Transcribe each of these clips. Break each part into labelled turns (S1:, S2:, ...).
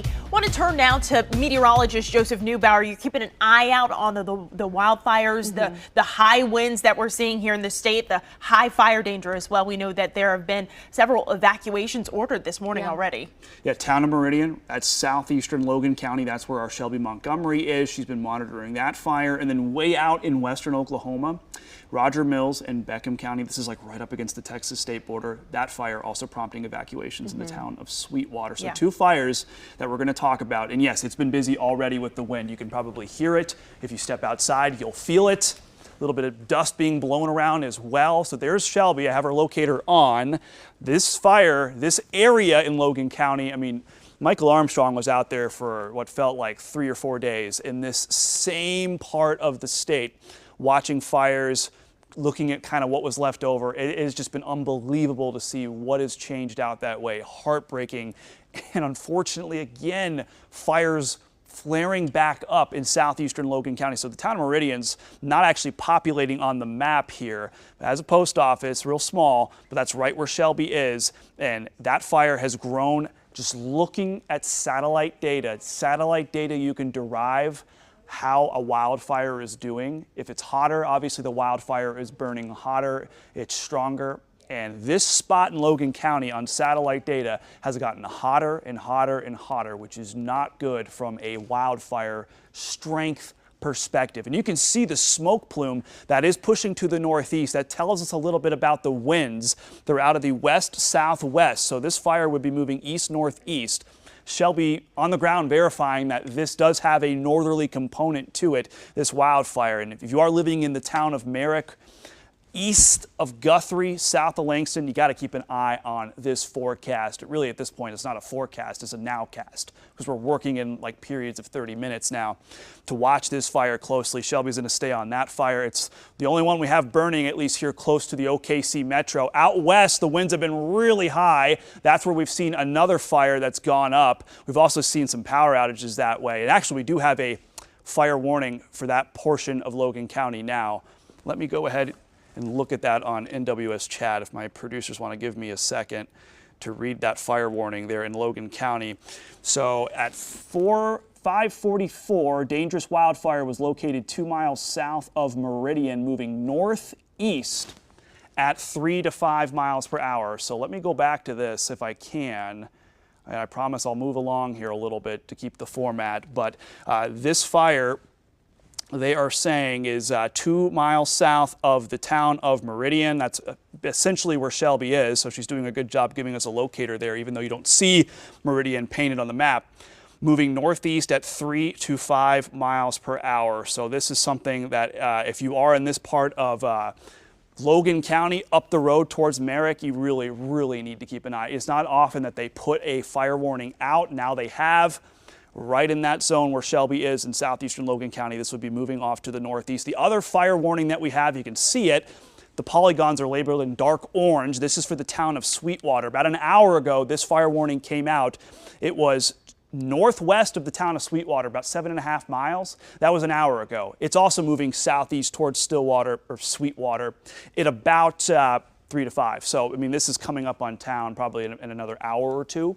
S1: County. Want to turn now to meteorologist Joseph Neubauer. You're keeping an eye out on the wildfires, the high winds that we're seeing here in the state, the high fire danger as well. We know that there have been several evacuations ordered this morning already.
S2: Yeah, town of Meridian, that's southeastern Logan County. That's where our Shelby Montgomery is. She's been monitoring that fire. And then way out in western Oklahoma, Roger Mills and Beckham County. This is like right up against the Texas state border. That fire also prompting evacuations in the town of Sweetwater. So two fires that we're going to talk about. And yes, it's been busy already with the wind. You can probably hear it. If you step outside, you'll feel it. A little bit of dust being blown around as well. So there's Shelby. I have her locator on. This fire, this area in Logan County, I mean, Michael Armstrong was out there for what felt like 3 or 4 days in this same part of the state, watching fires, looking at kind of what was left over. It has just been unbelievable to see what has changed out that way. Heartbreaking. And unfortunately, again, fires flaring back up in southeastern Logan County. So the town of Meridian's not actually populating on the map here. It has a post office, real small, but that's right where Shelby is. And that fire has grown. Just looking at satellite data you can derive how a wildfire is doing. If it's hotter, obviously the wildfire is burning hotter, it's stronger. And this spot in Logan County on satellite data has gotten hotter and hotter and hotter, which is not good from a wildfire strength perspective. And you can see the smoke plume that is pushing to the northeast. That tells us a little bit about the winds. They're out of the west-southwest. So this fire would be moving east-northeast. Shelby on the ground verifying that this does have a northerly component to it, this wildfire. And if you are living in the town of Merrick, east of Guthrie, south of Langston, you got to keep an eye on this forecast. Really, at this point, it's not a forecast, it's a nowcast, because we're working in like periods of 30 minutes now to watch this fire closely. Shelby's going to stay on that fire. It's the only one we have burning, at least here close to the OKC metro. Out west, the winds have been really high. That's where we've seen another fire that's gone up. We've also seen some power outages that way. And actually, we do have a fire warning for that portion of Logan County now. Let me go ahead and look at that on NWS chat if my producers want to give me a second to read that fire warning there in Logan County. So at 5:44, dangerous wildfire was located 2 miles south of Meridian, moving northeast at 3 to 5 miles per hour. So let me go back to this if I can. I promise I'll move along here a little bit to keep the format, but this fire, they are saying, is 2 miles south of the town of Meridian. That's essentially where Shelby is, so she's doing a good job giving us a locator there, even though you don't see Meridian painted on the map. Moving northeast at 3 to 5 miles per hour. So this is something that if you are in this part of Logan County, up the road towards Merrick, you really, really need to keep an eye. It's not often that they put a fire warning out. Now they have. Right in that zone where Shelby is in southeastern Logan County. This would be moving off to the northeast. The other fire warning that we have, you can see it, the polygons are labeled in dark orange. This is for the town of Sweetwater. About an hour ago, this fire warning came out. It was northwest of the town of Sweetwater, about 7.5 miles. That was an hour ago. It's also moving southeast towards Stillwater or Sweetwater at about 3 to 5. So, I mean, this is coming up on town probably in another hour or two.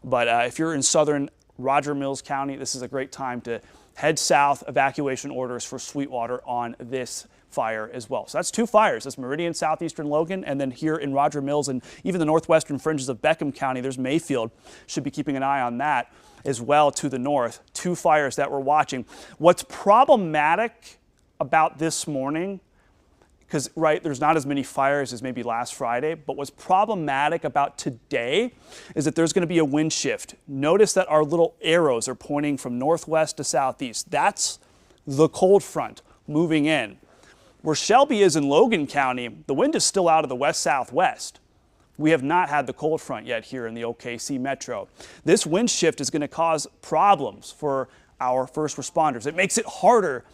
S2: But if you're in southern Roger Mills County, this is a great time to head south. Evacuation orders for Sweetwater on this fire as well. So that's two fires. That's Meridian, southeastern Logan, and then here in Roger Mills and even the northwestern fringes of Beckham County, there's Mayfield. Should be keeping an eye on that as well to the north. Two fires that we're watching. What's problematic about this morning, because, right, there's not as many fires as maybe last Friday, but what's problematic about today is that there's going to be a wind shift. Notice that our little arrows are pointing from northwest to southeast. That's the cold front moving in. Where Shelby is in Logan County, the wind is still out of the west-southwest. We have not had the cold front yet here in the OKC metro. This wind shift is going to cause problems for our first responders. It makes it harder.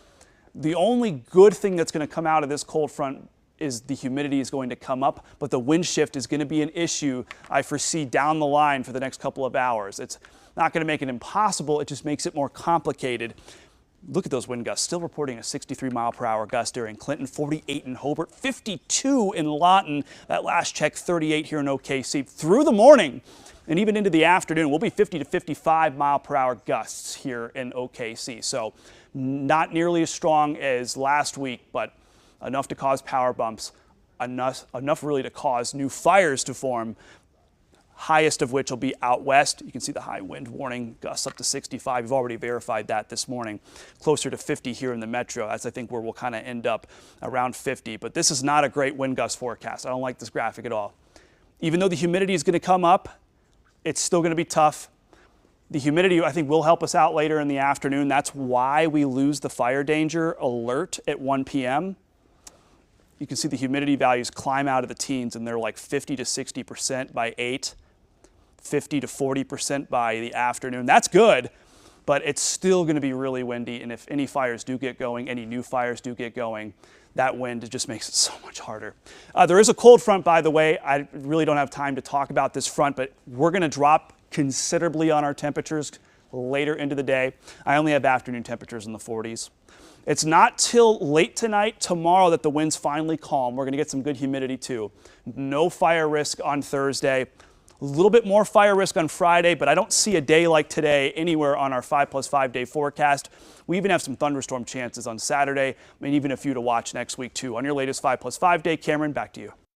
S2: The only good thing that's going to come out of this cold front is the humidity is going to come up, but the wind shift is going to be an issue I foresee down the line for the next couple of hours. It's not going to make it impossible, it just makes it more complicated. Look at those wind gusts, still reporting a 63 mile per hour gust there in Clinton, 48 in Hobart, 52 in Lawton. That last check, 38 here in OKC. Through the morning, And even into the afternoon, we'll be 50 to 55 mile per hour gusts here in OKC. So not nearly as strong as last week, but enough to cause power bumps, enough really to cause new fires to form. Highest of which will be out west. You can see the high wind warning, gusts up to 65. We've already verified that this morning. Closer to 50 here in the metro. That's, I think, where we'll kind of end up, around 50. But this is not a great wind gust forecast. I don't like this graphic at all. Even though the humidity is going to come up, it's still going to be tough. The humidity, I think, will help us out later in the afternoon. That's why we lose the fire danger alert at 1 p.m. You can see the humidity values climb out of the teens, and they're like 50 to 60% by 8. 50 to 40% by the afternoon. That's good, but it's still going to be really windy. And if any fires do get going, any new fires do get going, that wind just makes it so much harder. There is a cold front, by the way. I really don't have time to talk about this front, but we're going to drop considerably on our temperatures later into the day. I only have afternoon temperatures in the 40s. It's not till late tonight, tomorrow, that the winds finally calm. We're going to get some good humidity too. No fire risk on Thursday. A little bit more fire risk on Friday, but I don't see a day like today anywhere on our 5+5 day forecast. We even have some thunderstorm chances on Saturday, and even a few to watch next week too. On your latest 5+5 day, Cameron, back to you.